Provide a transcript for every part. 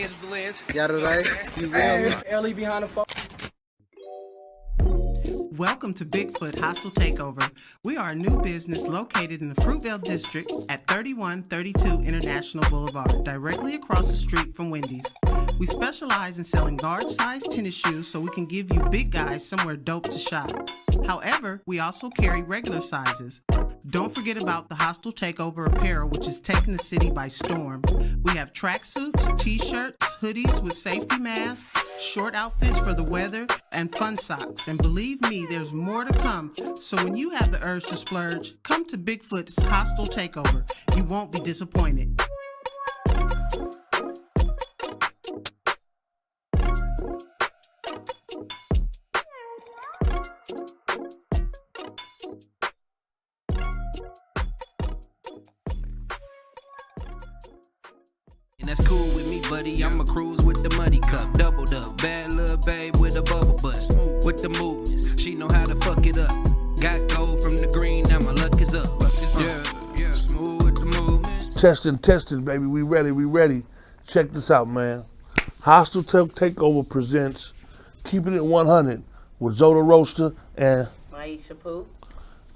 is what the is. Yeah, right. You Hey, Ellie behind the phone. Welcome to Bigfoot Hostile Takeover. We are a new business located in the Fruitvale District at 3132 International Boulevard, directly across the street from Wendy's. We specialize in selling large-sized tennis shoes so we can give you big guys somewhere dope to shop. However, we also carry regular sizes. Don't forget about the Hostile Takeover apparel, which is taking the city by storm. We have tracksuits, t-shirts, hoodies with safety masks, short outfits for the weather, and fun socks. And believe me, there's more to come. So when you have the urge to splurge, come to Bigfoot's Hostile Takeover. You won't be disappointed. And that's cool with me, buddy. I'ma cruise with the muddy cup, doubled up, bad little babe with a bubble bust. With the movements, she know how to fuck it up. Got gold from the green, now my luck is up. Yeah, smooth with the movements. Testing, baby. We ready. Check this out, man. Hostile Takeover Presents Keeping It 100 with Roasta and Myisha, Pooh.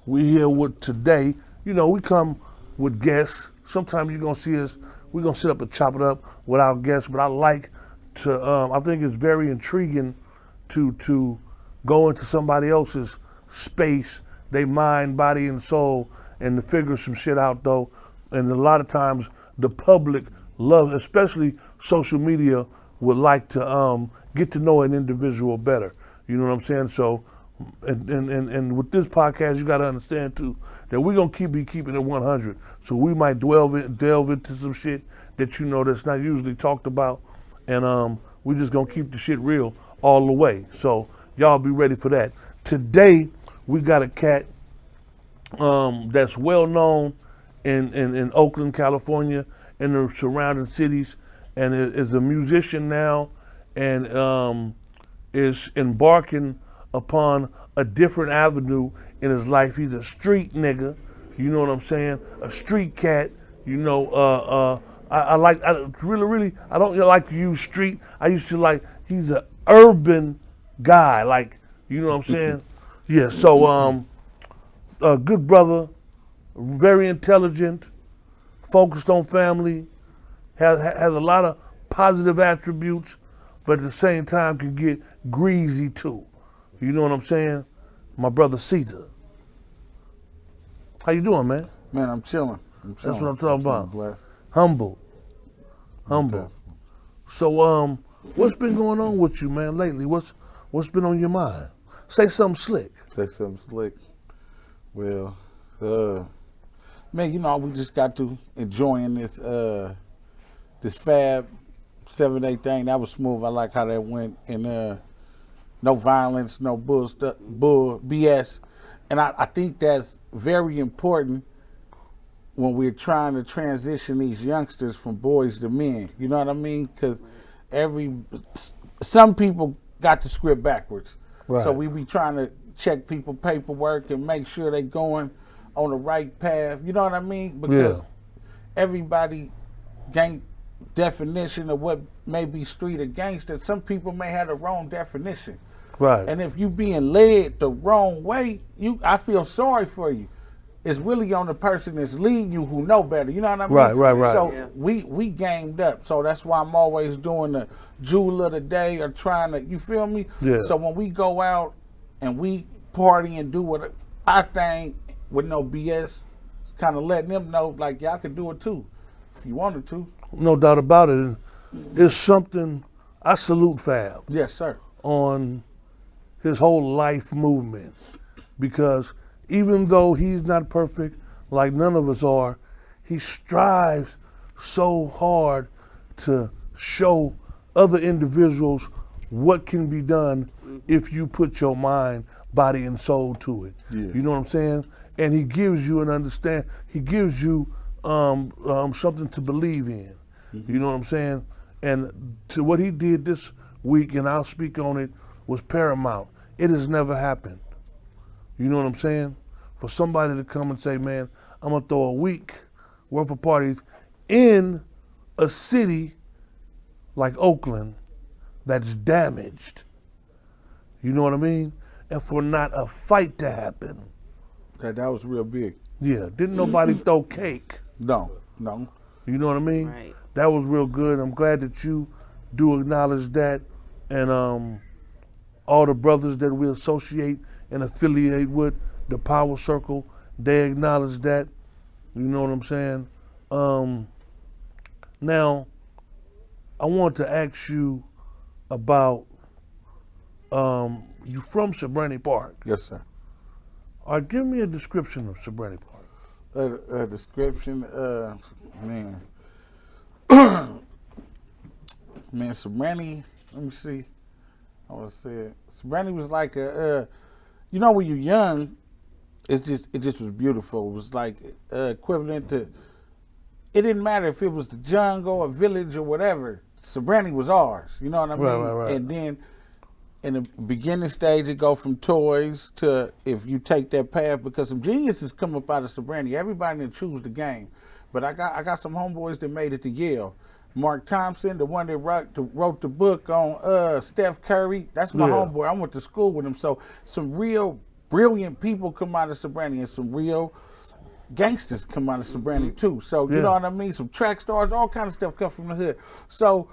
we here with today. You know, we come with guests. Sometimes you're gonna see us. We're gonna sit up and chop it up with our guests, but I like to. I think it's very intriguing to go into somebody else's space, their mind, body, and soul, and to figure some shit out though. And a lot of times the public loves, especially social media, would like to get to know an individual better. You know what I'm saying? So, and with this podcast, you got to understand too that we're gonna be keeping it 100. So we might delve into some shit that you know that's not usually talked about, and we just gonna keep the shit real all the way. So y'all be ready for that. Today we got a cat that's well known in Oakland, California, and the surrounding cities, and is a musician now, and is embarking upon a different avenue in his life. He's a street nigga, you know what I'm saying? A street cat, you know. I don't like to use street. I used to like, he's an urban guy, like, you know what I'm saying? Yeah, so a good brother, very intelligent, focused on family, has a lot of positive attributes, but at the same time can get greasy too. You know what I'm saying? My brother Caesar. How you doing, man? Man, I'm chilling. That's what I'm talking about. Blessed. Humble. So, what's been going on with you, man, lately? What's been on your mind? Say something slick. Well, man, you know, we just got to enjoying this this Fab 7-8 thing. That was smooth. I like how that went, and no violence, no bull BS. And I think that's very important when we're trying to transition these youngsters from boys to men. You know what I mean? Because some people got the script backwards. Right. So we be trying to check people paperwork and make sure they going on the right path. You know what I mean? Because everybody gang definition of what may be street or gangster, some people may have the wrong definition. Right. And if you being led the wrong way, I feel sorry for you. It's really on the person that's leading you who know better. You know what I mean? Right. So we gamed up. So that's why I'm always doing the jewel of the day or trying to, you feel me? Yeah. So when we go out and we party and do what our thing with no BS, kind of letting them know like y'all can do it too if you wanted to. No doubt about it. It's something I salute Fab. Yes, sir. On his whole life movement, because even though he's not perfect, like none of us are, he strives so hard to show other individuals what can be done if you put your mind, body, and soul to it. Yeah. You know what I'm saying? And he gives you an understand. He gives you something to believe in. You know what I'm saying? And to what he did this week, and I'll speak on it, was paramount. It has never happened. You know what I'm saying? For somebody to come and say, man, I'm gonna throw a week worth of parties in a city like Oakland that's damaged. You know what I mean? And for not a fight to happen. That was real big. Yeah, didn't nobody throw cake. No. You know what I mean? Right. That was real good. I'm glad that you do acknowledge that. And all the brothers that we associate and affiliate with, the Power Circle, they acknowledge that. You know what I'm saying? Now, I want to ask you about, you from Serenity Park. Yes, sir. All right, give me a description of Serenity Park. A description, man. Man, Serenity, let me see. I want to say it. Serenity was like you know, when you're young, it just was beautiful. It was like equivalent to, it didn't matter if it was the jungle or village or whatever. Serenity was ours. You know what I mean? Right. And then in the beginning stage, it go from toys to if you take that path, because some geniuses come up out of Serenity. Everybody didn't choose the game, but I got some homeboys that made it to Yale. Mark Thompson, the one that wrote the book on Steph Curry, that's my homeboy. I went to school with him. So some real brilliant people come out of Serenity, and some real gangsters come out of Serenity too. So you know what I mean? Some track stars, all kind of stuff come from the hood. So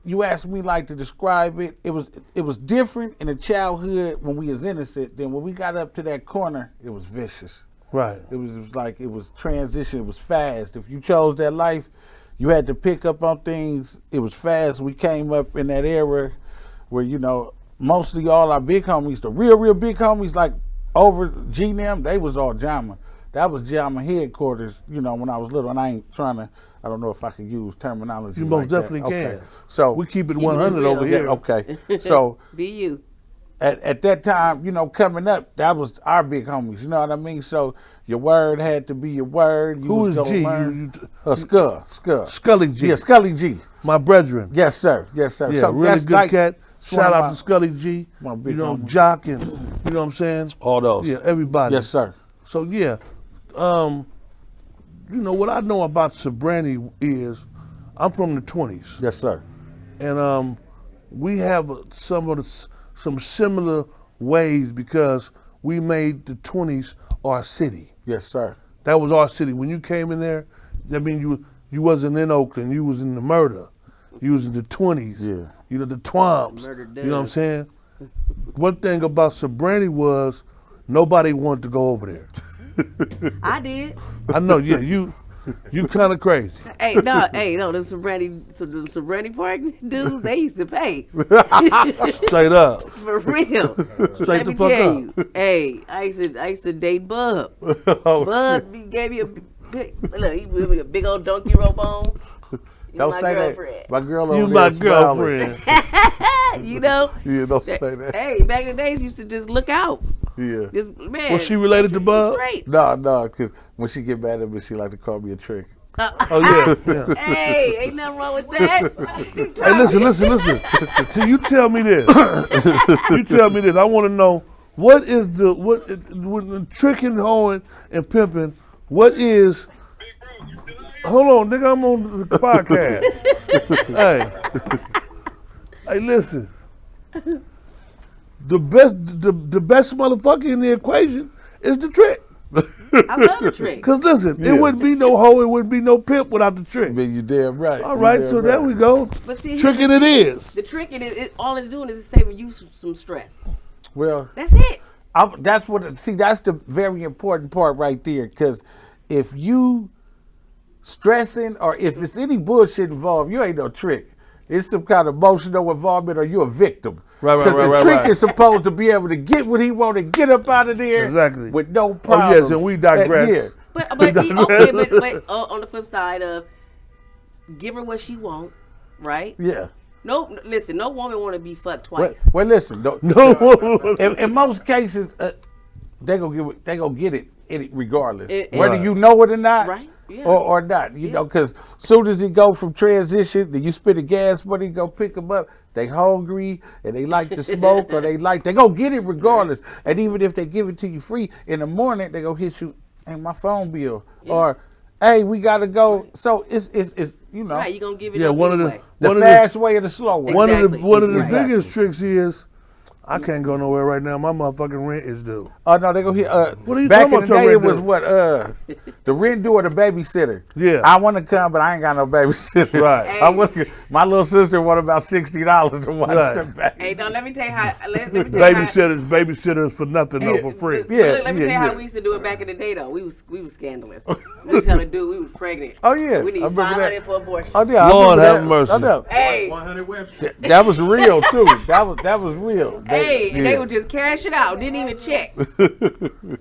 you asked me like to describe it. It was different in the childhood when we was innocent. Then when we got up to that corner, it was vicious. Right. It was like, it was transition. It was fast. If you chose that life, you had to pick up on things. It was fast. We came up in that era where, you know, mostly all our big homies, the real big homies, like over G&M, they was all Jama. That was Jama headquarters, you know, when I was little. And I ain't trying to, I don't know if I can use terminology. You like most definitely that. can. So we keep it 100 over here. Okay. So Be you. at that time, you know, coming up, that was our big homies. You know what I mean? So your word had to be your word. You Who was is gonna G? learn. Skull. Scully G. Yeah, Scully G. My brethren. Yes, sir. Yes, sir. Yeah, So really that's good like cat. one Shout of out my- to Scully G. my You big know, homie. Jock and, you know what I'm saying? all those. Yeah, everybody. Yes, sir. So yeah, you know what I know about Serenity is, I'm from the 20s, Yes, sir. and we have some similar ways because we made the 20s our city. Yes, sir. That was our city. When you came in there, that means you wasn't in Oakland. You was in the murder. You was in the 20s. Yeah. You know, the Twomps. Murder You know what I'm does. saying? One thing about Serenity was nobody wanted to go over there. I did. I know, yeah, you kind of crazy. Hey, no, the Serenity Park dudes, they used to pay. Straight up. For real. Straight Let the me fuck tell up. you. Hey, I used to date Bub. Bub gave me a big, look, he gave me a big old donkey rope on. You Don't my say girlfriend. that. My girl over You there my is smiling. girlfriend. You know? Yeah, don't say that. Hey, back in the days, used to just look out. Yeah. Just, man. Was she related to Bub? Straight. No, because when she get mad at me, she like to call me a trick. Oh yeah. Hey, ain't nothing wrong with that. Hey, listen. See, you tell me this. I want to know what the tricking, hoeing, and pimping. What is? Hold on, nigga. I'm on the podcast. hey, listen. The best motherfucker in the equation is the trick. I love the trick. Cause listen, Yeah. it wouldn't be no hoe, it wouldn't be no pimp without the trick. Man, you damn right. All right, so there we go. But see, Tricking it is. the trick is all it's doing is saving you some stress. Well, That's it. that's the very important part right there. Because if you stressing or if it's any bullshit involved, you ain't no trick. It's some kind of emotional involvement or you're a victim. Right. Because the trick is supposed to be able to get what he want to get up out of there Exactly. with no Oh problems. yes, and we digress. Yeah. But on the flip side of give her what she want, right? Yeah. No, listen, no woman want to be fucked twice. Well, listen. No. In most cases, they gonna get it regardless, It- whether Right. you know it or not, Right, yeah. or not. You know, because soon as he go from transition, then you spend the gas money, go pick them up. They hungry and they like to smoke, or they gonna get it regardless. And even if they give it to you free in the morning, they gonna hit you, "Hey, my phone bill," or "Hey, we gotta go." So it's you know. Right, you gonna give it Yeah, up one anyway. The fast way or the slow way. Exactly. One of the Right. biggest tricks is I can't go nowhere right now. My motherfucking rent is due. Oh no, they go here. What are you Back talking in the about, day, your it was rent what the rent due or the babysitter. Yeah. I want to come, but I ain't got no babysitter. Right. My little sister want about $60 to watch Right. the baby. Hey, no, let me tell you how. Let me tell you how. Babysitters for nothing though, for free. Look, Yeah, let me tell you how we used to do it back in the day though. We was scandalous. We was trying to do. We was pregnant. Oh yeah, We need I remember $500 that. for abortion. Oh yeah, I Lord remember have that. mercy. Oh, no. Hey, 100 women. That was real too. That was real. and they would just cash it out. Didn't even check.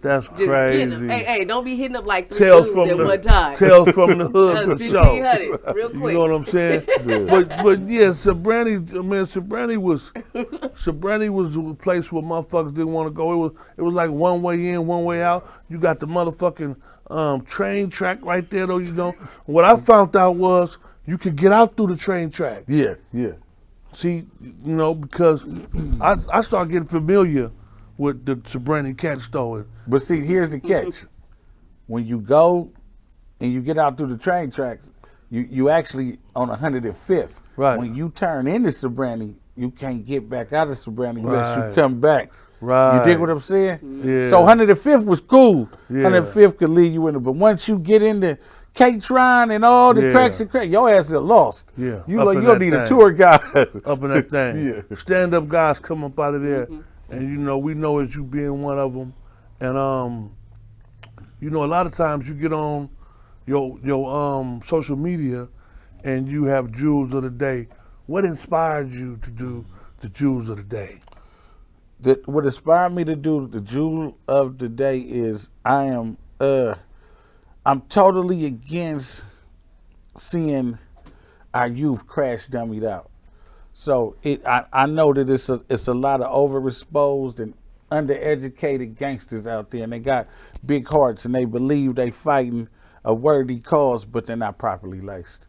That's Just crazy. getting them. Hey, don't be hitting up like 3 Tales dudes from at the one time. tales from the hood That's for sure. 1,500 real You quick. know what I'm saying? But yeah, Sobrani was a place where motherfuckers didn't want to go. It was like one way in, one way out. You got the motherfucking train track right there though, you know. What I found out was you could get out through the train track. Yeah. See, you know, because I started getting familiar with the Sobrani cat store. But see, here's the catch. When you go and you get out through the train tracks, you actually on 105th. Right. When you turn into Sobrani, you can't get back out of Sobrani unless Right. you come back. Right. You dig what I'm saying? Yeah. So 105th was cool. Yeah. 105th could lead you in it. But once you get into K-Tron and all the Yeah. cracks and cracks, your ass is lost. Yeah, You up like in you don't that need a thing. tour guide. Up in that thing. Yeah. Stand-up guys come up out of there, and you know we know as you being one of them, and you know a lot of times you get on your social media, and you have jewels of the day. What inspired you to do the jewels of the day? What inspired me to do the jewel of the day is I'm totally against seeing our youth crash dummied out. So I know that it's a lot of overexposed and undereducated gangsters out there, and they got big hearts and they believe they fighting a worthy cause, but they're not properly laced.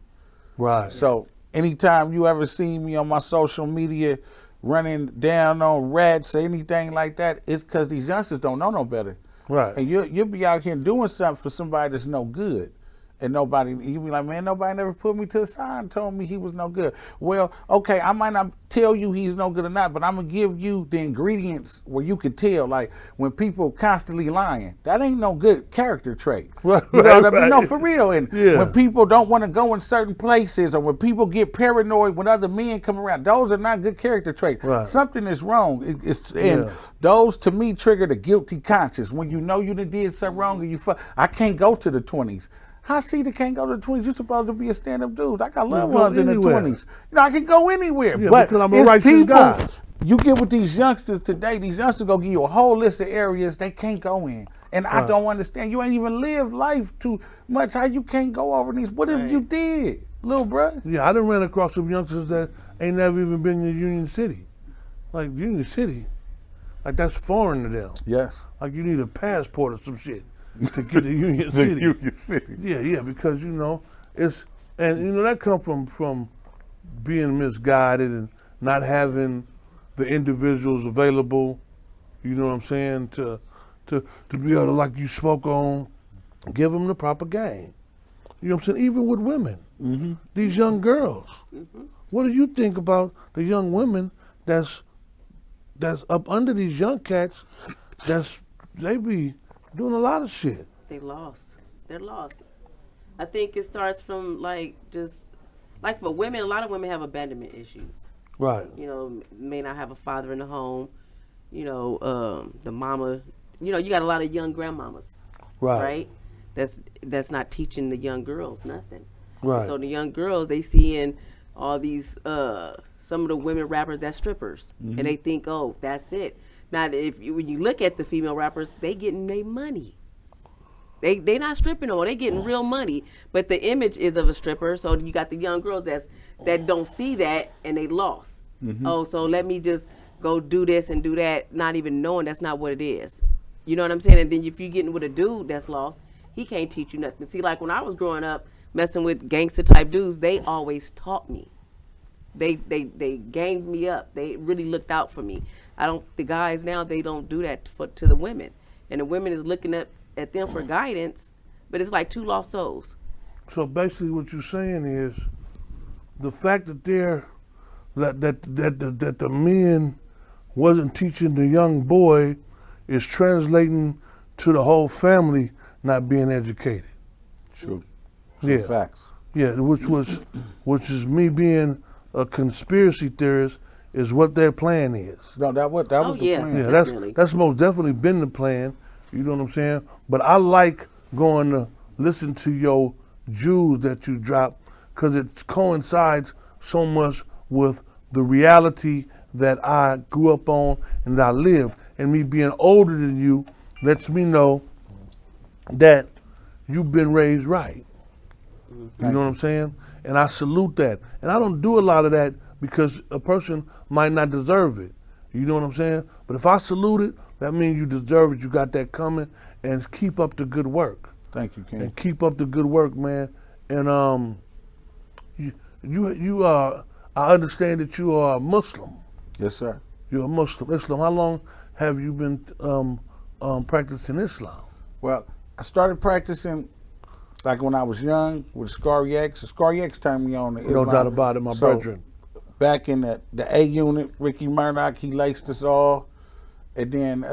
Right. So anytime you ever see me on my social media running down on rats or anything like that, it's because these youngsters don't know no better. Right. And you'll be out here doing something for somebody that's no good. And you be like, man, nobody never put me to the side and told me he was no good. Well, okay, I might not tell you he's no good or not, but I'm going to give you the ingredients where you can tell. Like, when people constantly lying, that ain't no good character trait. Right, You know what I mean? right. No, for real. And Yeah. when people don't want to go in certain places, or when people get paranoid when other men come around, those are not good character traits. Right. Something is wrong. And Yeah. those, to me, trigger the guilty conscience. When you know you done did something wrong and I can't go to the 20s. How see that can't go to the 20s? You're supposed to be a stand-up dude. I got loved go ones in the anywhere. 20s. You know, I can go anywhere. Yeah, but because I'm a it's righteous people, guy. you get with these youngsters today, these youngsters gonna give you a whole list of areas they can't go in. And I don't understand. You ain't even lived life too much. How you can't go over these? What if you did, little bruh? Yeah, I done ran across some youngsters that ain't never even been in Union City. Like Union City, like that's foreign to them. Yes. Like you need a passport or some shit to get to Union City. Yeah, because you know that come from being misguided and not having the individuals available. You know what I'm saying, to be able to, like you spoke on, give them the proper game. You know what I'm saying? Even with women, these young girls. What do you think about the young women that's up under these young cats? They be doing a lot of shit. They're lost. I think it starts from just for women. A lot of women have abandonment issues. Right. You know, may not have a father in the home. You know, the mama. You know, you got a lot of young grandmamas. Right. That's not teaching the young girls nothing. Right. So the young girls, they see in all these some of the women rappers that's strippers, and they think, oh, that's it. Now, when you look at the female rappers, they getting their money. They not stripping no more. They getting real money, but the image is of a stripper. So you got the young girls that don't see that, and they lost. Oh, so let me just go do this and do that, not even knowing that's not what it is. You know what I'm saying? And then if you're getting with a dude that's lost, he can't teach you nothing. See, like when I was growing up, messing with gangster type dudes, they always taught me. They ganged me up. They really looked out for me. The guys now, they don't do that to the women. And the women is looking at them for guidance, but it's like two lost souls. So basically, what you're saying is the fact that that the men wasn't teaching the young boy is translating to the whole family not being educated. True. Yeah. Facts. Yeah, which is me being a conspiracy theorist is what their plan is. No, that was Oh, the yeah. plan. Yeah, Definitely. that's most definitely been the plan. You know what I'm saying? But I like going to listen to your jewels that you drop because it coincides so much with the reality that I grew up on and that I lived. And me being older than you lets me know that you've been raised right. You know what I'm saying? And I salute that. And I don't do a lot of that because a person might not deserve it. You know what I'm saying? But if I salute it, that means you deserve it. You got that coming, and keep up the good work. Thank you, King. And keep up the good work, man. And you are. I understand that you are a Muslim. Yes, sir. You're a Muslim. Islam. How long have you been practicing Islam? Well, I started practicing like when I was young with Scary X. Scary X turned me on to Islam. No doubt about it, my brethren. Back in the A unit, Ricky Murdoch, he laced us all. And then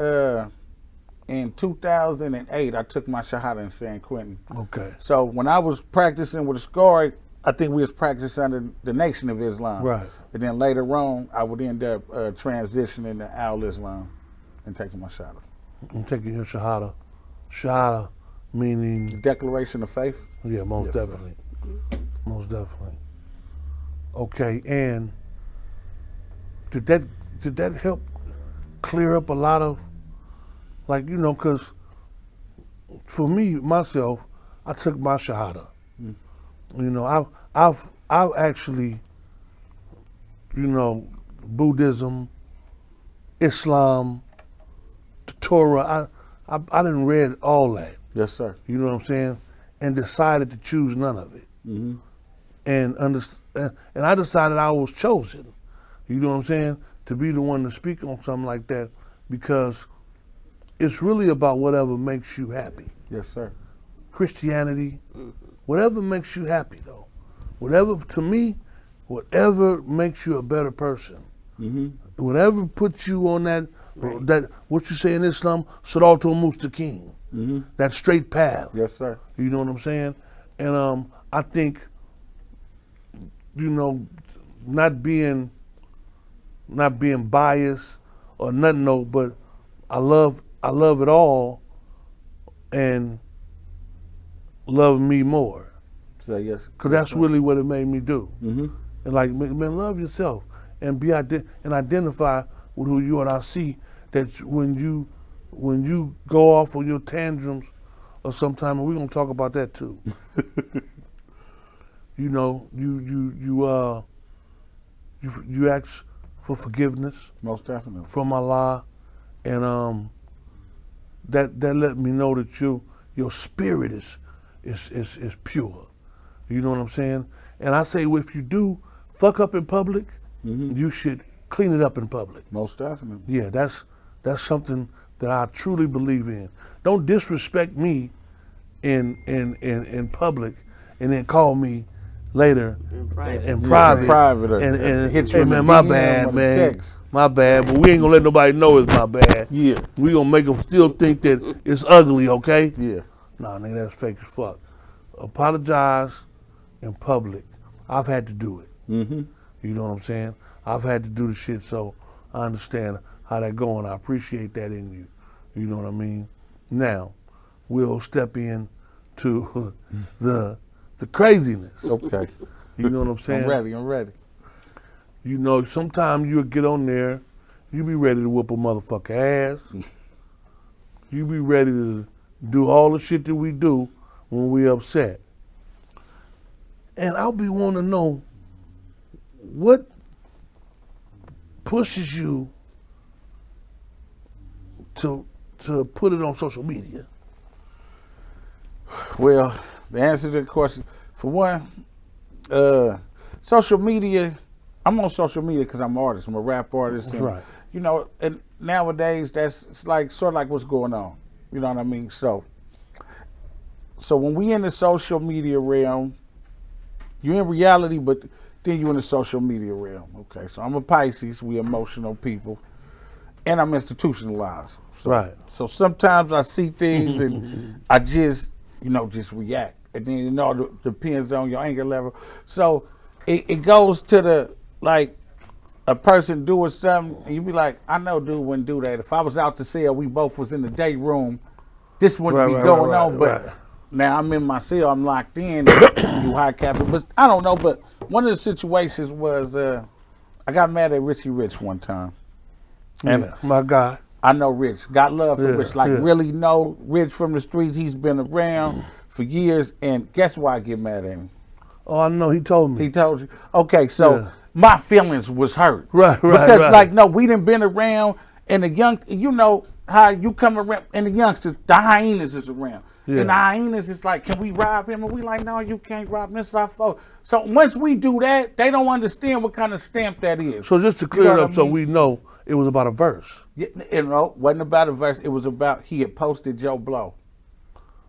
in 2008, I took my Shahada in San Quentin. Okay. So when I was practicing with Scary, I think we was practicing under the Nation of Islam. Right. And then later on, I would end up transitioning to Al-Islam and taking my Shahada. I'm taking your Shahada. Shahada meaning. Declaration of Faith? Yeah, most Yes, definitely. Most definitely. Okay, and did that help clear up a lot of, like, you know, because for me, myself, I took my Shahada. You know, I've actually, you know, Buddhism, Islam, the Torah, I didn't read all that. Yes, sir. You know what I'm saying? And decided to choose none of it. Mm-hmm. And I decided I was chosen. You know what I'm saying? To be the one to speak on something like that, because it's really about whatever makes you happy. Yes, sir. Christianity, whatever makes you happy though. Whatever, to me, whatever makes you a better person. Mm-hmm. Whatever puts you on that what you say in Islam, Siratul Mustaqim. Mm-hmm. That straight path. Yes, sir. You know what I'm saying? And I think, you know, not being biased or nothing, no, but I love it all, and love me more. So yes. Cause that's really what it made me do. Mm-hmm. And like, man, love yourself and and identify with who you are. And I see that when you go off on your tantrums, or sometime, and we're gonna talk about that too. You know, you ask for forgiveness. Most definitely. From Allah, and that let me know that your spirit is pure. You know what I'm saying? And I say, if you do fuck up in public, you should clean it up in public. Most definitely. Yeah, that's something that I truly believe in. Don't disrespect me in public, and then call me later in private and hit you hey in man, the my DM bad, or the man, text. my bad. But we ain't gonna let nobody know it's my bad. Yeah. We gonna make them still think that it's ugly, okay? Yeah. Nah, nigga, that's fake as fuck. Apologize in public. I've had to do it. Mm-hmm. You know what I'm saying? I've had to do the shit, so I understand how that going. I appreciate that in you. You know what I mean? Now, we'll step in to the craziness. Okay. You know what I'm saying? I'm ready. You know, sometimes you'll get on there, you be ready to whoop a motherfucker ass. You be ready to do all the shit that we do when we upset. And I'll be wanting to know what pushes you to put it on social media. Well, the answer to the question, for one, social media, I'm on social media because I'm an artist. I'm a rap artist. That's and, right. You know, and nowadays it's like sort of like what's going on. You know what I mean? So So when we in the social media realm, you're in reality, but then you're in the social media realm. Okay, so I'm a Pisces. We emotional people, and I'm institutionalized. So, Right. So sometimes I see things and I just, just react, and then it depends on your anger level. So it goes to the like. A person doing something, and you be like, I know dude wouldn't do that. If I was out to cell, we both was in the day room, this wouldn't be going on. But now I'm in my cell, I'm locked in, you high captain. But I don't know, but one of the situations was I got mad at Richie Rich one time. And my guy. I know Rich. Got love for Rich. Really know Rich from the streets. He's been around for years. And guess why I get mad at him? Oh, I know. He told me. He told you? Okay, so my feelings was hurt. Right. Because, no, we done been around, and the young, how you come around, and the youngsters, the hyenas is around. Yeah. And the hyenas is like, can we rob him? And we like, no, you can't rob him. This is our fault. So once we do that, they don't understand what kind of stamp that is. So just to clear it up so we know, it was about a verse. Yeah, wasn't about a verse. It was about, he had posted Joe Blow.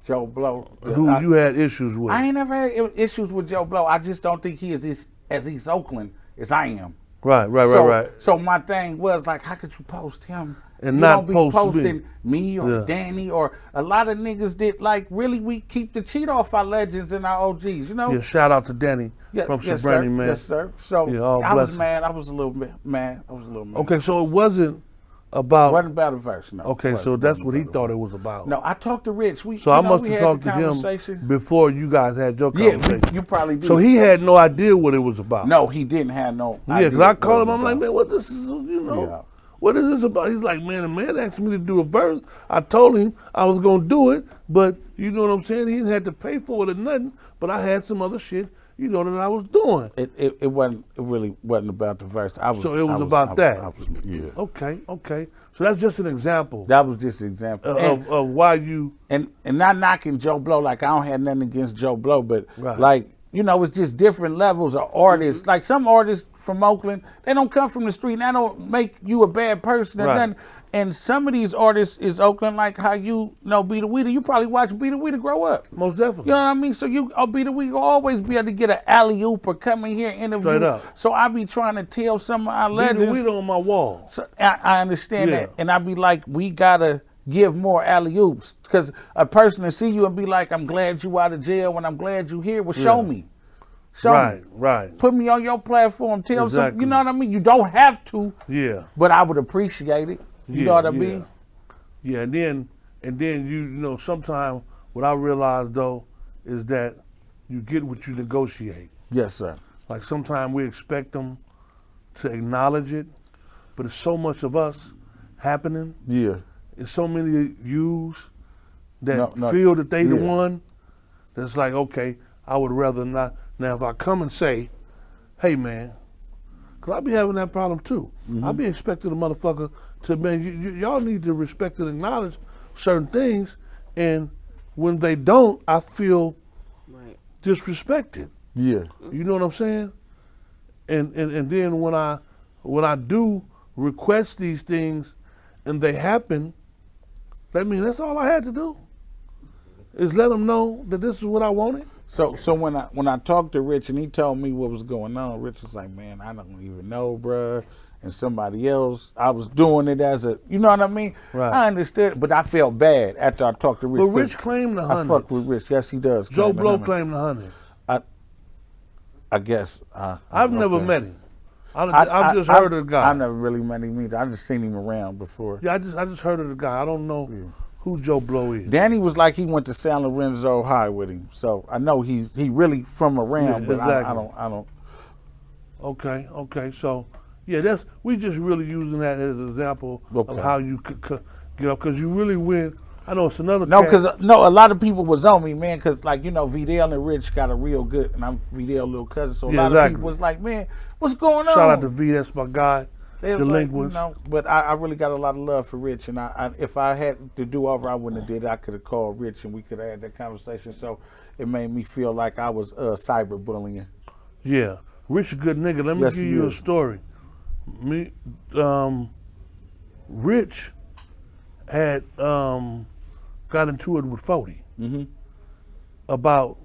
Joe Blow. Who you had issues with. I ain't never had issues with Joe Blow. I just don't think he is as East Oakland as I am. Right. So my thing was like, how could you post him and you not don't be posting me or Danny or a lot of niggas that like really we keep the cheat off our legends and our OGs, Yeah, shout out to Danny from Sabrani, man. Yes, sir. So I was mad. I was a little bit mad. Okay, so it wasn't about. It wasn't about a verse, no. Okay, so that's what he thought it was about. No, I talked to Rich. So I must have talked to him before you guys had your conversation. Yeah, you probably did. So he had no idea what it was about. No, he didn't have no idea. Yeah, because I called him. I'm like, man, what this is, what is this about? He's like, man, the man asked me to do a verse. I told him I was going to do it, but you know what I'm saying? He didn't have to pay for it or nothing, but I had some other shit, that I was doing. It really wasn't about the verse. So it was about that. Yeah. Okay. So that's just an example. That was just an example of why you and not knocking Joe Blow. Like I don't have nothing against Joe Blow, but it's just different levels of artists. Like some artists from Oakland, they don't come from the street. And that don't make you a bad person or nothing. And some of these artists is Oakland, like how you know Be the Weeder. You probably watch Be the Weeder grow up. Most definitely. You know what I mean? So Be the Weeder will always be able to get an alley-oop or come in here and interview. Straight up. So I be trying to tell some of our legends. Be the Weeder on my wall. So I understand that. And I be like, we got to give more alley-oops. Because a person to see you and be like, I'm glad you out of jail and I'm glad you here. Well, show me. Show me. Right. Put me on your platform. Tell some, you know what I mean? You don't have to. Yeah. But I would appreciate it. You know what I mean? Yeah, and then sometimes what I realize though is that you get what you negotiate. Yes, sir. Like sometimes we expect them to acknowledge it, but it's so much of us happening. Yeah. It's so many yous that feel that they the one that's like, okay, I would rather not. Now if I come and say, hey man, because I be having that problem too. I be expecting a motherfucker to, man, y'all need to respect and acknowledge certain things, and when they don't, I feel disrespected. Yeah. You know what I'm saying? And then when I do request these things and they happen, that's all I had to do is let them know that this is what I wanted. So when I talked to Rich and he told me what was going on, Rich was like, man, I don't even know, bruh. And somebody else, I was doing it as a, you know what I mean? Right. I understood, but I felt bad after I talked to Rich. But Rich claimed the 100. I fuck with Rich. Yes, he does. Joe Blow claimed the 100. I guess. I've never met him. I've just heard of the guy. I've never really met him either. I just seen him around before. Yeah, I just heard of the guy. I don't know who Joe Blow is. Danny was like he went to San Lorenzo High with him, so I know he really from around, but exactly. I don't. Okay. So we just really using that as an example of how you could get up, because you really win. I know it's another. No, because a lot of people was on me, man, because Vidal and Rich got a real good, and I'm Vidal little cousin, so a lot of people was like, man, what's going on? Shout out to V, that's my guy. Delinquents. Like, but I really got a lot of love for Rich, and if I had to do over, I wouldn't have did it. I could have called Rich, and we could have had that conversation. So it made me feel like I was cyberbullying. Yeah, Rich a good nigga. Let me give you a story. Rich had got into it with 40. about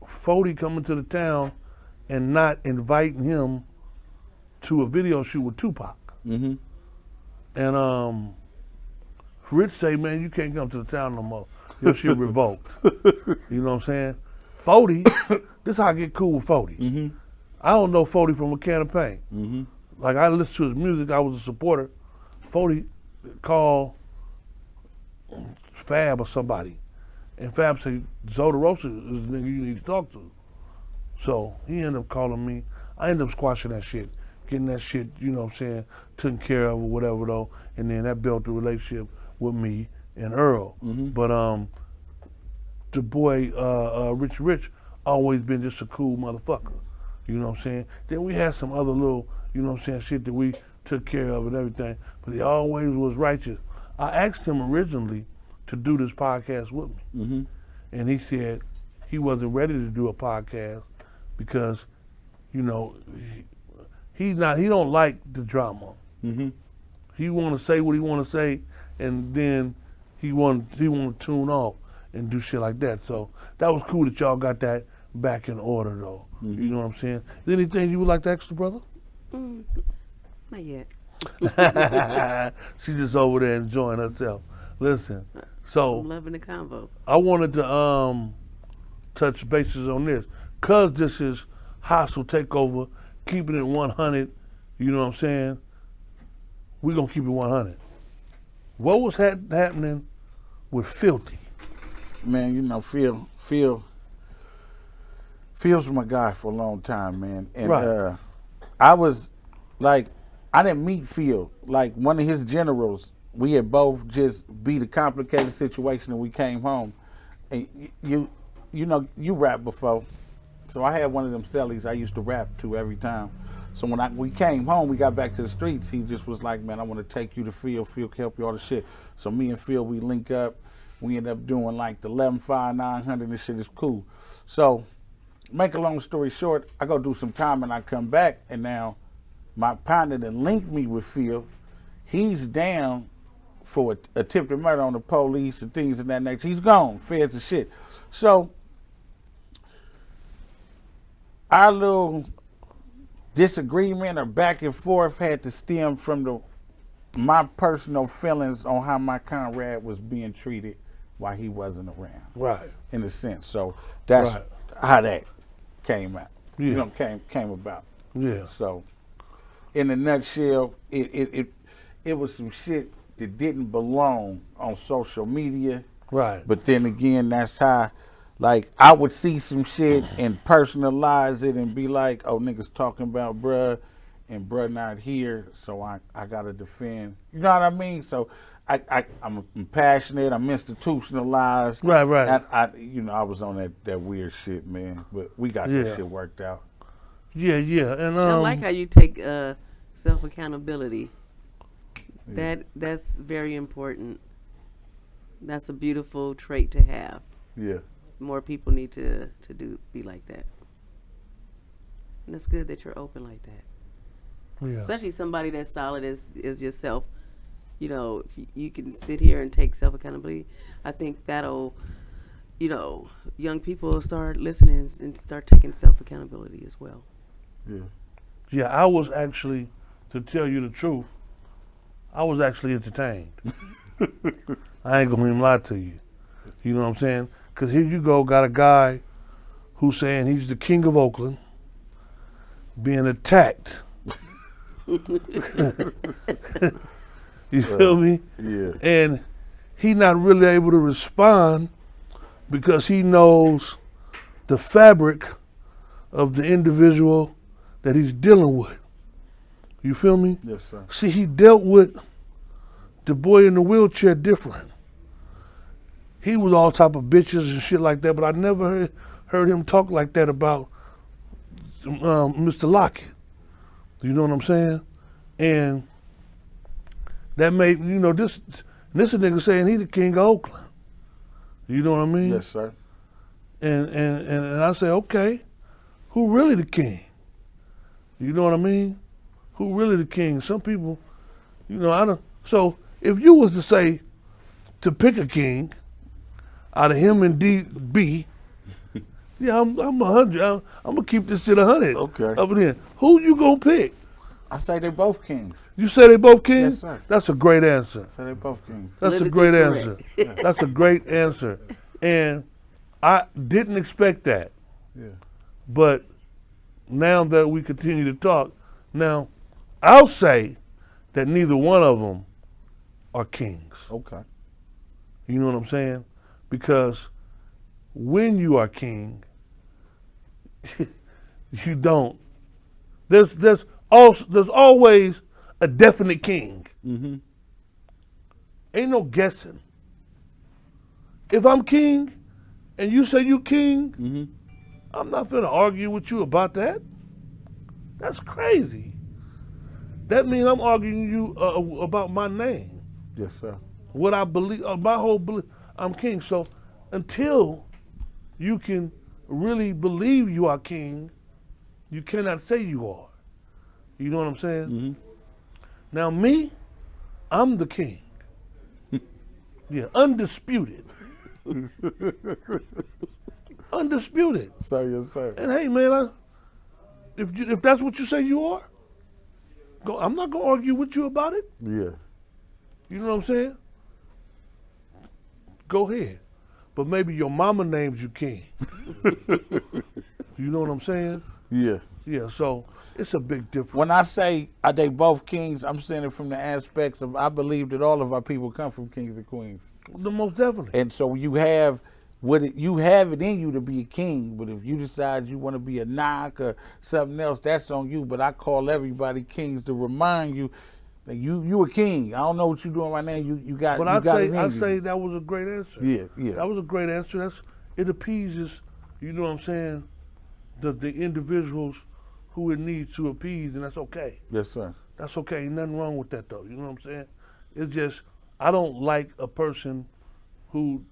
Philthy coming to the town and not inviting him to a video shoot with Tupac. Mm-hmm. And Rich say, man, you can't come to the town no more. Your shit revoked. You know what I'm saying? Philthy, this is how I get cool with Philthy. Mm-hmm. I don't know Philthy from a can of paint. Mm-hmm. Like, I listened to his music, I was a supporter. Philthy called Fab or somebody. And Fab said, Zoe the Roasta is the nigga you need to talk to. So he ended up calling me. I ended up squashing that shit, getting that shit, you know what I'm saying, taken care of or whatever though. And then that built the relationship with me and Earl. Mm-hmm. But the boy Rich always been just a cool motherfucker. You know what I'm saying? Then we had some other little, you know what I'm saying, shit that we took care of and everything. But he always was righteous. I asked him originally to do this podcast with me. Mm-hmm. And he said he wasn't ready to do a podcast because, you know, he don't like the drama. Mm-hmm. He want to say what he want to say, and then he want to tune off and do shit like that. So that was cool that y'all got that back in order, though. Mm-hmm. You know what I'm saying? Is there anything you would like to ask the brother? Not yet. She just over there enjoying herself. Listen, so I'm loving the convo. I wanted to touch bases on this, cause this is hostile takeover, keeping it 100. You know what I'm saying? We gonna keep it 100. What was happening with Philthy? Man, you know, Phil's my guy for a long time, man. And Right. I was like, I didn't meet Phil. Like, one of his generals, we had both just beat a complicated situation and we came home. And you know, you rap before. So I had one of them cellies I used to rap to every time. So when we came home, we got back to the streets, he just was like, man, I want to take you to Phil. Phil can help you all the shit. So me and Phil, we link up. We end up doing like the 11-5, 900, and this shit is cool. So make a long story short, I go do some time and I come back, and now my partner that linked me with Phil, he's down for attempted murder on the police and things of that nature. He's gone, feds and shit. So our little disagreement or back and forth had to stem from my personal feelings on how my comrade was being treated while he wasn't around. Right. In a sense. So that's Right. how that came out. Yeah. You know, came about. Yeah. So in a nutshell, it was some shit that didn't belong on social media. Right. But then again, that's how, like, I would see some shit and personalize it and be like, oh, niggas talking about bruh, and bruh not here, so I gotta defend. You know what I mean? So I'm passionate, I'm institutionalized. Right, right. And I was on that weird shit, man. But we got Yeah. that shit worked out. Yeah, yeah. And I like how you take self accountability. That's very important. That's a beautiful trait to have. Yeah. More people need to be like that. And it's good that you're open like that. yeah. Especially somebody that's solid as yourself. You know, if you can sit here and take self accountability, I think that'll, young people will start listening and start taking self accountability as well. Yeah. Yeah, I was actually, to tell you the truth, I was actually entertained. I ain't gonna even lie to you. You know what I'm saying? Because here you go, got a guy who's saying he's the king of Oakland, being attacked. You feel me? Yeah. And he not really able to respond because he knows the fabric of the individual that he's dealing with. You feel me? Yes, sir. See, he dealt with the boy in the wheelchair different. He was all type of bitches and shit like that, but I never heard him talk like that about Mr. Lockett. You know what I'm saying? And that made, this a nigga saying he the king of Oakland. You know what I mean? Yes, sir. And I say, okay, who really the king? You know what I mean? Who really the king? Some people, I don't. So if you was to say, to pick a king out of him and DB, Yeah, I'm 100. I'm gonna keep this shit 100. Okay. Up in here. Who you gonna pick? I say they both kings. You say they both kings? Yes, sir. That's a great answer. I say they both kings. That's a Politically great correct. answer. That's a great answer. And I didn't expect that. Yeah. But now that we continue to talk, now I'll say that neither one of them are kings. Okay. You know what I'm saying? Because when you are king, you don't. There's always a definite king. Mm-hmm. Ain't no guessing. If I'm king and you say you king, Mm-hmm. I'm not finna argue with you about that. That's crazy. That means I'm arguing you about my name, Yes, sir. what I believe, my whole belief. I'm king. So until you can really believe you are king, you cannot say you are. You know what I'm saying? Mm-hmm. Now me, I'm the king. Yeah, undisputed. Undisputed. Sir, yes, sir. And hey, man, if that's what you say you are, I'm not gonna argue with you about it. Yeah. You know what I'm saying? Go ahead, but maybe your mama names you king. You know what I'm saying? Yeah. Yeah. So it's a big difference. When I say are they both kings, I'm saying it from the aspects of I believe that all of our people come from kings and queens. The most definitely. And so you have you have it in you to be a king, but if you decide you want to be a knock or something else, that's on you. But I call everybody kings to remind you that you a king. I don't know what you're doing right now. You got. But you got it in I you. say that was a great answer. Yeah, yeah. That was a great answer. It appeases. You know what I'm saying? The individuals who it needs to appease, and that's okay. Yes, sir. That's okay. Ain't nothing wrong with that though. You know what I'm saying? It's just I don't like a person who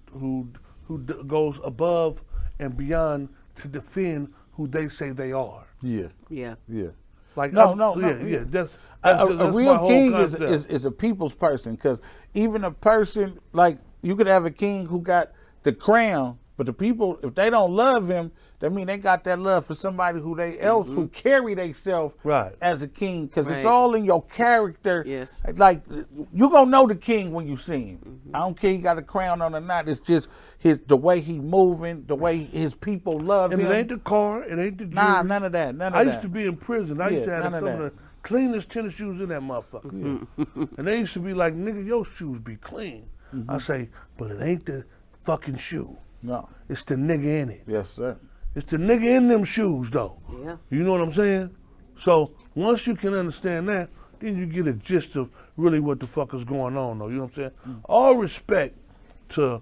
goes above and beyond to defend who they say they are. Yeah, Yeah. yeah. Like No. yeah. That's A my real whole king concept. is a people's person, because even a person like you could have a king who got the crown, but the people, if they don't love him, that mean they got that love for somebody who they else who carry themselves Right. as a king, because it's Right. all in your character. Yes. Like you gonna know the king when you see him. I don't care he got a crown on or not. It's just the way he moving, the way his people love And him. it ain't the car, it ain't the jewelry. Nah, none of that. None of I that. used to be in prison. I used to Yeah, have none some of of the cleanest tennis shoes in that motherfucker. And they used to be like, nigga, your shoes be clean. I say, but it ain't the fucking shoe. No. It's the nigga in it. Yes, sir. It's the nigga in them shoes, though. Yeah. You know what I'm saying? So once you can understand that, then you get a gist of really what the fuck is going on, though. You know what I'm saying? All respect to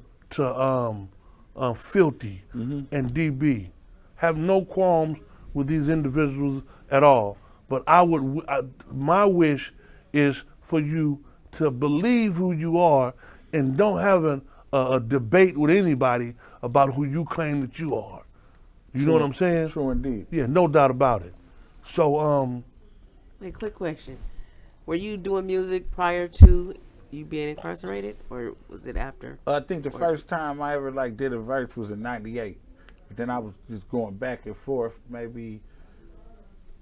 Philthy and DB. Have no qualms with these individuals at all. But my wish is for you to believe who you are and don't have a debate with anybody about who you claim that you are. You know what I'm saying? True indeed. Yeah, no doubt about it. So, Wait, quick question. Were you doing music prior to you being incarcerated, or was it after? I think the first time I ever did a verse was in '98. But then I was just going back and forth, maybe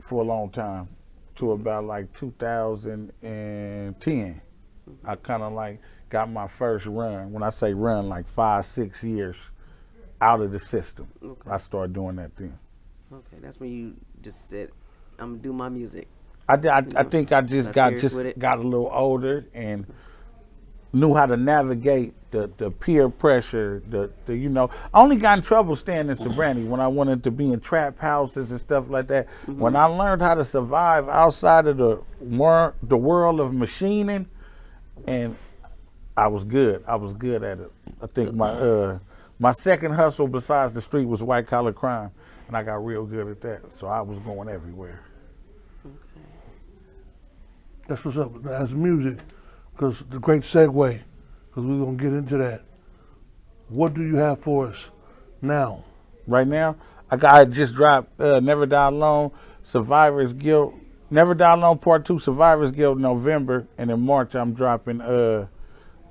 for a long time, to about 2010. I kind of got my first run. When I say run, 5-6 years out of the system. Okay. I started doing that then. Okay, that's when you just said, "I'm gonna do my music." I think I just Got serious with it? got a little older and knew how to navigate the peer pressure. I only got in trouble staying in sobriety when I wanted to be in trap houses and stuff like that. When I learned how to survive outside of the world of machining, and I was good. I was good at it. I think my second hustle besides the street was white collar crime, and I got real good at that. So I was going everywhere. that's what's up. That's music, because the great segue, because we're going to get into that. What do you have for us now? Right now, I just dropped Never Die Alone, Survivor's Guilt. Never Die Alone Part 2, Survivor's Guilt in November, and in March I'm dropping the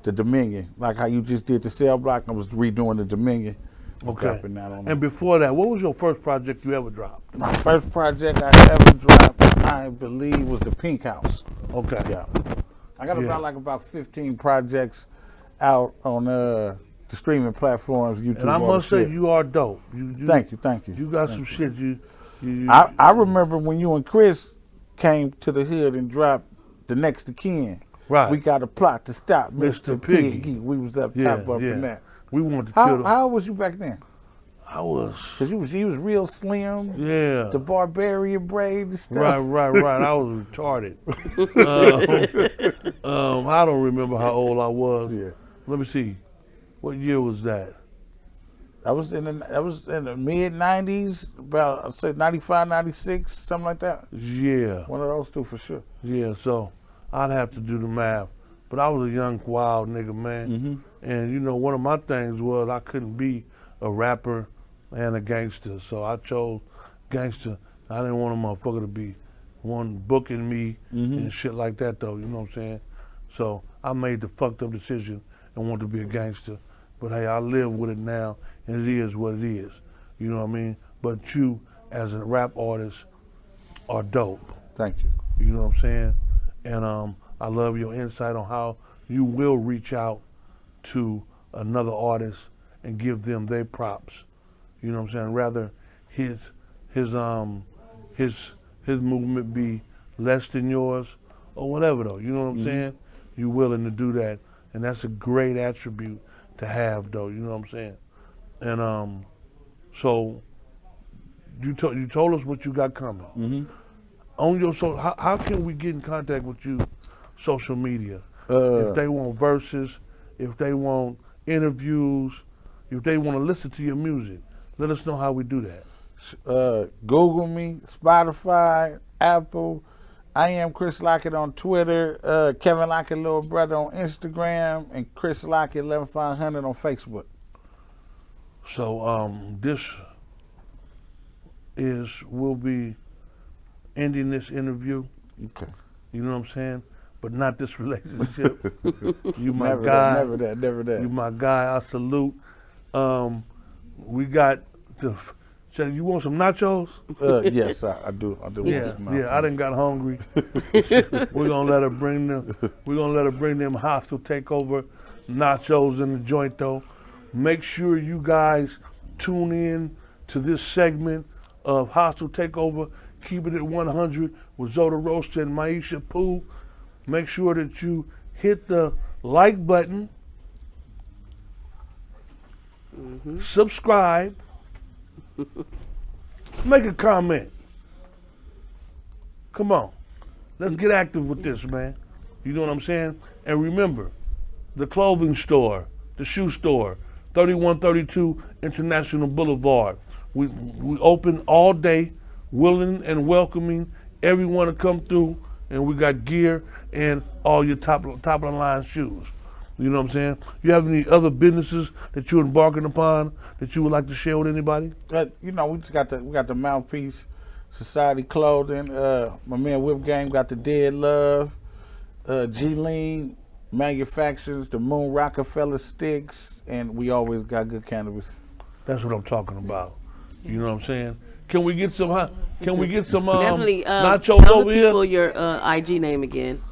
Dominion. Like how you just did the Cell Block, I was redoing the Dominion. Okay. Dropping that on And before that, what was your first project you ever dropped? My first project I ever dropped, I believe, was the Pink House. Okay. Yeah. I got Yeah. about 15 projects out on the streaming platforms, YouTube. And I all the must say, shit. you are dope. Thank you. You got some shit. You I remember when you and Chris came to the hood and dropped The Next of Kin. Right. We got a plot to stop Mr. Mr. Piggy. Piggy. We was up Yeah, top up yeah. in that. We wanted to kill How them. old was you back then? I was. Cause he was real slim. Yeah. The barbarian braid and stuff. Right. I was retarded. I don't remember how old I was. Yeah. Let me see. What year was that? I was in the mid 90s, about I'd say 95, 96, something like that. Yeah. One of those two for sure. Yeah, so I'd have to do the math. But I was a young, wild nigga, man. And, you know, one of my things was I couldn't be a rapper and a gangster. So I chose gangster. I didn't want a motherfucker to be one booking me and shit like that, though. You know what I'm saying? So I made the fucked up decision and wanted to be a gangster. But, hey, I live with it now, and it is what it is. You know what I mean? But you, as a rap artist, are dope. Thank you. You know what I'm saying? And I love your insight on how you will reach out to another artist and give them their props. You know what I'm saying? Rather his movement be less than yours or whatever though. You know what I'm saying? You willing to do that, and that's a great attribute to have though. You know what I'm saying? And so you told us what you got coming. On your how can we get in contact with you? Social media. If they want verses, if they want interviews, if they want to listen to your music, let us know how we do that. Google me, Spotify, Apple. I am Chris Lockett on Twitter, Kevin Lockett Little Brother on Instagram, and Chris Lockett 11500 on Facebook. So we'll be ending this interview. Okay. You know what I'm saying? But not this relationship. You my Never guy. that, never that. You my guy. I salute. We got the. You want some nachos? Yes, I do. I do. Yeah. I done got hungry. We're gonna let her bring them. We're gonna let her bring them hostile takeover nachos in the joint though. Make sure you guys tune in to this segment of Hostile Takeover. Keep it at 100 with Zoda Roasta and Myisha Pooh. Make sure that you hit the like button, subscribe, make a comment. Come on. Let's get active with this, man. You know what I'm saying? And remember, the clothing store, the shoe store, 3132 International Boulevard. We open all day, willing and welcoming everyone to come through, and we got gear and all your top of the line shoes. You know what I'm saying? You have any other businesses that you're embarking upon that you would like to share with anybody? We just got the Mouthpiece Society clothing. My man Whip Game got the Dead Love. G-Lean Manufacturers, the Moon Rockefeller sticks, and we always got good cannabis. That's what I'm talking about. You know what I'm saying? Can we get some? Definitely. nachos Tell over the here? people your IG name again.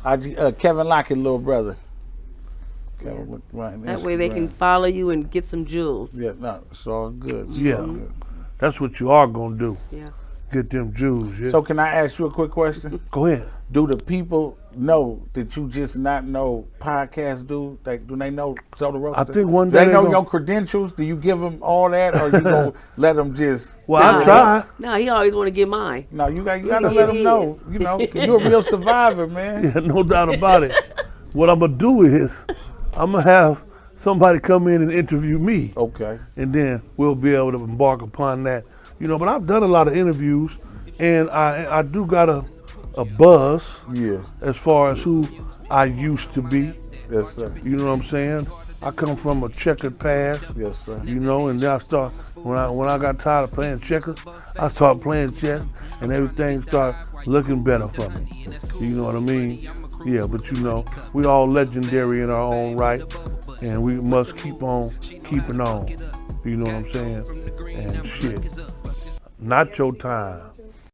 Kevin Lockett, Little Brother. Kevin, right, That way they can follow you and get some jewels. Yeah, no, it's all good. It's Yeah. all good. That's what you are gonna do. Yeah. Get them Jews. Yeah. So can I ask you a quick question? Go ahead. Do the people know that you just not know podcast do? Do they know Zoda Roasta? I think one Do day they they know gonna- your credentials? Do you give them all that, or you gonna let them just? Well, I try. No, he always want to get mine. No, you gotta let them know. You know, 'cause you're a real survivor, man. Yeah, no doubt about it. What I'm gonna do is, I'm gonna have somebody come in and interview me, Okay. and then we'll be able to embark upon that. You know, but I've done a lot of interviews, and I do got a buzz Yeah. as far as who I used to be. Yes, sir. You know what I'm saying? I come from a checkered past. Yes, sir. You know, and then I start when I got tired of playing checkers, I started playing chess, and everything started looking better for me. You know what I mean? Yeah, but you know, we all legendary in our own right, and we must keep on keeping on. You know what I'm saying? And shit, not your time.